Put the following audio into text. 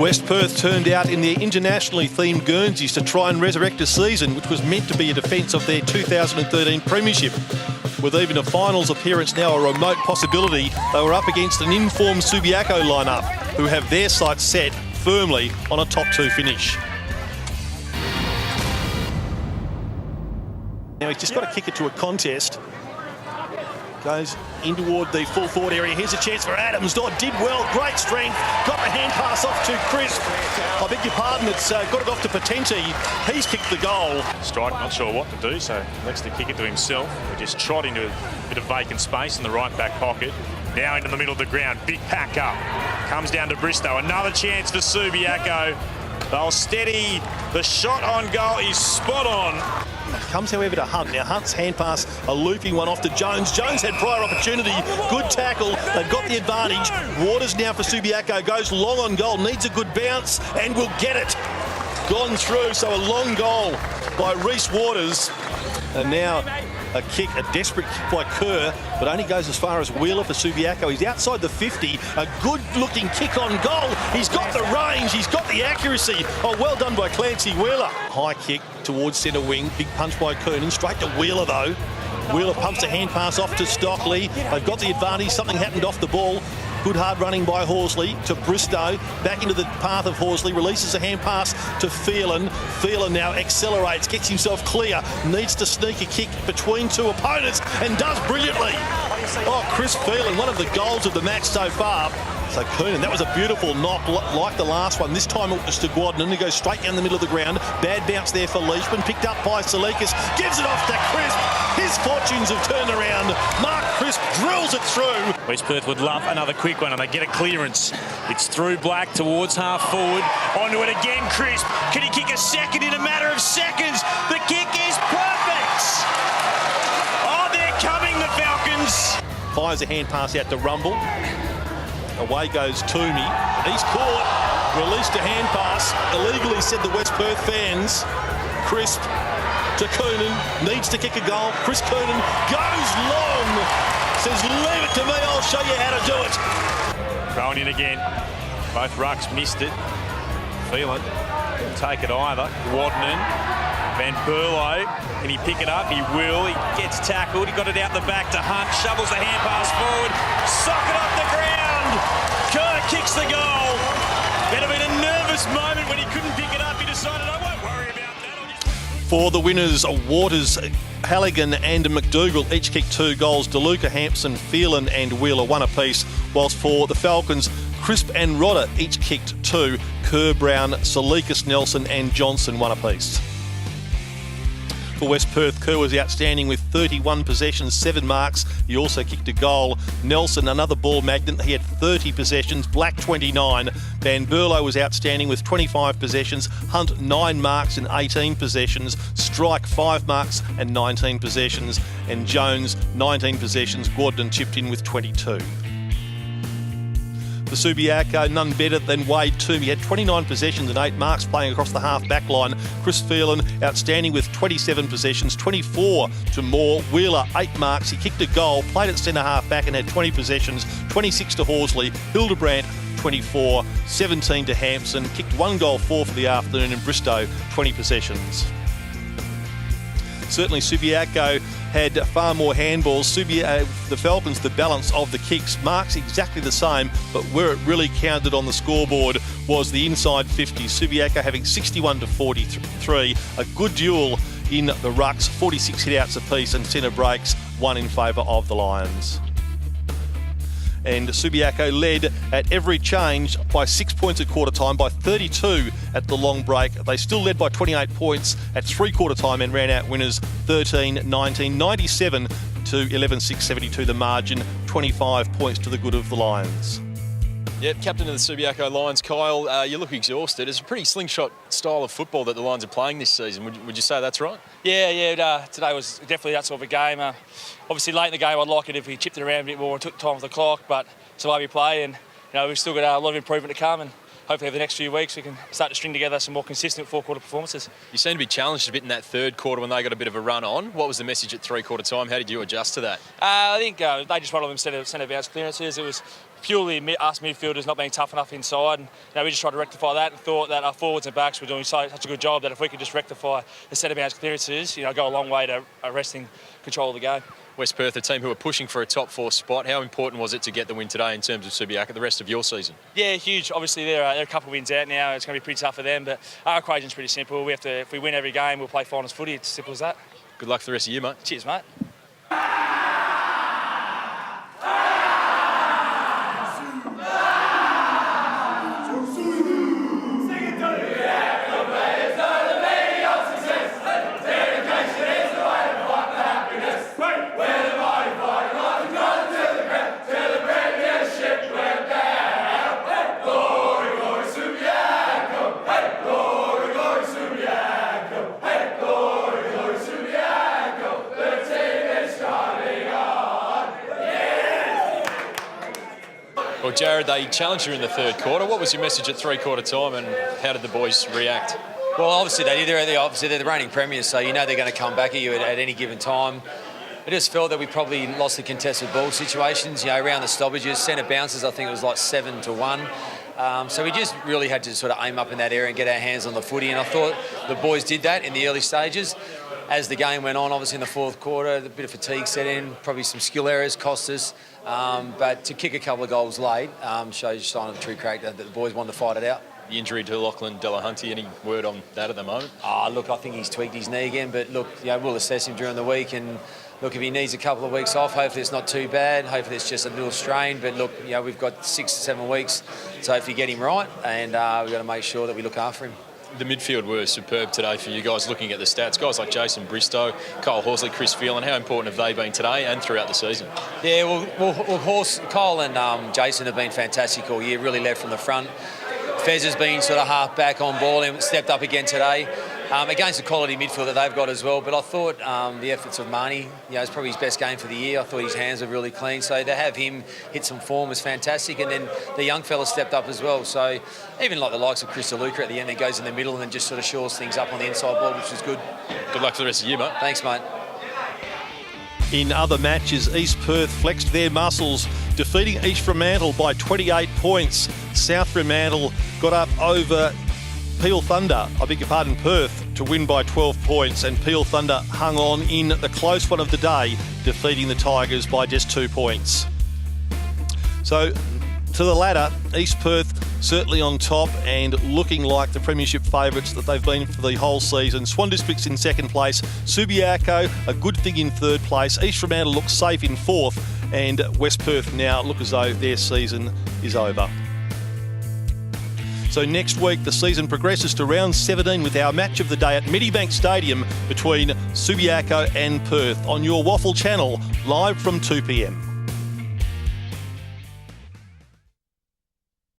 West Perth turned out in their internationally themed Guernseys to try and resurrect a season which was meant to be a defence of their 2013 premiership. With even a finals appearance now a remote possibility, they were up against an informed Subiaco lineup, who have their sights set firmly on a top two finish. Now he's just got to kick it to a contest. Goes in toward the full forward area. Here's a chance for Adams. Dodd did well, great strength. Got the hand pass off to Crisp. I beg your pardon, it's got it off to Patenti. He's kicked the goal. Strike, not sure what to do, so lets to kick it to himself. He just trot into a bit of vacant space in the right back pocket. Now into the middle of the ground, big pack up. Comes down to Bristow, another chance for Subiaco. They'll steady. The shot on goal is spot on. Comes, however, to Hunt. Now, Hunt's hand pass, a looping one off to Jones. Jones had prior opportunity. Good tackle. They've got the advantage. Waters now for Subiaco. Goes long on goal. Needs a good bounce and will get it. Gone through. So a long goal by Reece Waters. And now a kick, a desperate kick by Kerr, but only goes as far as Wheeler for Subiaco. He's outside the 50. A good-looking kick on goal. He's got the range. He's got the accuracy. Oh, well done by Clancy Wheeler. High kick towards centre wing. Big punch by Kernan. Straight to Wheeler, though. Wheeler pumps a hand pass off to Stockley. They've got the advantage. Something happened off the ball. Good hard running by Horsley to Bristow. Back into the path of Horsley. Releases a hand pass to Phelan. Phelan now accelerates, gets himself clear. Needs to sneak a kick between two opponents and does brilliantly. Oh, Chris Phelan, one of the goals of the match so far. So Kernan, that was a beautiful knock like the last one. This time it was to Guadnan, who goes straight down the middle of the ground. Bad bounce there for Leishman. Picked up by Salikas. Gives it off to Crisp. His fortunes have turned around. Mark Crisp drills it through. West Perth would love another quick one, and they get a clearance. It's through Black towards half forward. Onto it again, Crisp. Can he kick a second in a matter of seconds? The kick is perfect. Oh, they're coming, the Falcons. Fires a hand pass out to Rumble. Away goes Toomey. He's caught. Released a hand pass. Illegally, said the West Perth fans. Crisp to Kernan. Needs to kick a goal. Chris Kernan goes long. Says, leave it to me. I'll show you how to do it. Thrown in again. Both rucks missed it. Phelan didn't take it either. Wadman. Van Berlo. Can he pick it up? He will. He gets tackled. He got it out the back to Hunt. Shovels the hand pass forward. Sock it off the ground. Kerr kicks the goal. That'd have been a nervous moment when he couldn't pick it up. He decided, I won't worry about that. For the winners, Waters, Halligan and McDougall each kicked 2 goals. DeLuca, Hampson, Phelan and Wheeler 1 apiece. Whilst for the Falcons, Crisp and Rodder each kicked 2. Kerr, Brown, Salikas, Nelson and Johnson 1 apiece. For West Perth, Kerr was outstanding with 31 possessions, 7 marks. He also kicked a goal. Nelson, another ball magnet, he had 30 possessions. Black, 29. Van Berlo was outstanding with 25 possessions. Hunt, 9 marks and 18 possessions. Strike, 5 marks and 19 possessions. And Jones, 19 possessions. Guadnan chipped in with 22. For Subiaco, none better than Wade Toomey. He had 29 possessions and 8 marks playing across the half-back line. Chris Phelan, outstanding with 27 possessions, 24 to Moore. Wheeler, 8 marks. He kicked a goal, played at centre half-back and had 20 possessions, 26 to Horsley. Hildebrandt, 24, 17 to Hampson. Kicked 1 goal, 4 for the afternoon. And Bristow, 20 possessions. Certainly Subiaco had far more handballs. The Falcons, the balance of the kicks, marks exactly the same, but where it really counted on the scoreboard was the inside 50. Subiaco having 61 to 43. A good duel in the rucks, 46 hit-outs apiece and centre breaks, 1 in favour of the Lions. And Subiaco led at every change by 6 points at quarter time, by 32 at the long break. They still led by 28 points at 3/4 time and ran out winners 13-19, 97 to 11-6, 72 the margin, 25 points to the good of the Lions. Yep, captain of the Subiaco Lions, Kyle, you look exhausted. It's a pretty slingshot style of football that the Lions are playing this season. Would you say that's right? Yeah. Today was definitely that sort of a game. Obviously, late in the game, I'd like it if we chipped it around a bit more and took time off the clock, but it's the way we play, and we've still got a lot of improvement to come, and hopefully over the next few weeks we can start to string together some more consistent 4/4 performances. You seem to be challenged a bit in that 3rd quarter when they got a bit of a run on. What was the message at 3/4 time? How did you adjust to that? I think they just rolled them centre bounce clearances. It was purely us midfielders not being tough enough inside. And, we just tried to rectify that and thought that our forwards and backs were doing such a good job that if we could just rectify the centre bounce clearances, go a long way to arresting control of the game. West Perth, a team who are pushing for a top 4 spot. How important was it to get the win today in terms of Subiaco the rest of your season? Yeah, huge. Obviously, they're a couple of wins out now. It's going to be pretty tough for them, but our equation's pretty simple. If we win every game, we'll play finals footy. It's as simple as that. Good luck for the rest of you, mate. Cheers, mate. Well, Jared, they challenged you in the third quarter. What was your message at three-quarter time and how did the boys react? Well, obviously they did. They're the reigning premiers, so they're going to come back at you at any given time. I just felt that we probably lost the contested ball situations, around the stoppages. Centre bounces, I think it was like 7-1. So we just really had to sort of aim up in that area and get our hands on the footy. And I thought the boys did that in the early stages. As the game went on, obviously in the fourth quarter, a bit of fatigue set in, probably some skill errors cost us. But to kick a couple of goals late shows a sign of the true character that the boys wanted to fight it out. The injury to Lachlan Delahunty, any word on that at the moment? Look, I think he's tweaked his knee again, but look, we'll assess him during the week. And look, if he needs a couple of weeks off, hopefully it's not too bad. Hopefully it's just a little strain. But look, we've got 6 to 7 weeks, so hopefully get him right, and we've got to make sure that we look after him. The midfield were superb today for you guys, looking at the stats. Guys like Jason Bristow, Kyle Horsley, Chris Phelan, how important have they been today and throughout the season? Yeah, well Kyle and Jason have been fantastic all year, really led from the front. Fez has been sort of half back on ball and stepped up again today. Against the quality midfield that they've got as well. But I thought the efforts of Marnie, it's probably his best game for the year. I thought his hands were really clean. So to have him hit some form was fantastic. And then the young fella stepped up as well. So even like the likes of Chris DeLuca at the end that goes in the middle and then just sort of shores things up on the inside ball, which was good. Good luck for the rest of you, mate. Thanks, mate. In other matches, East Perth flexed their muscles, defeating East Fremantle by 28 points. South Fremantle got up over Peel Thunder, Perth, to win by 12 points, and Peel Thunder hung on in the close one of the day, defeating the Tigers by just 2 points. So, to the ladder, East Perth certainly on top and looking like the premiership favourites that they've been for the whole season. Swan District's in second place, Subiaco a good thing in third place, East Fremantle looks safe in fourth, and West Perth now look as though their season is over. So next week the season progresses to round 17 with our match of the day at Medibank Stadium between Subiaco and Perth on your WAFL channel, live from 2 p.m.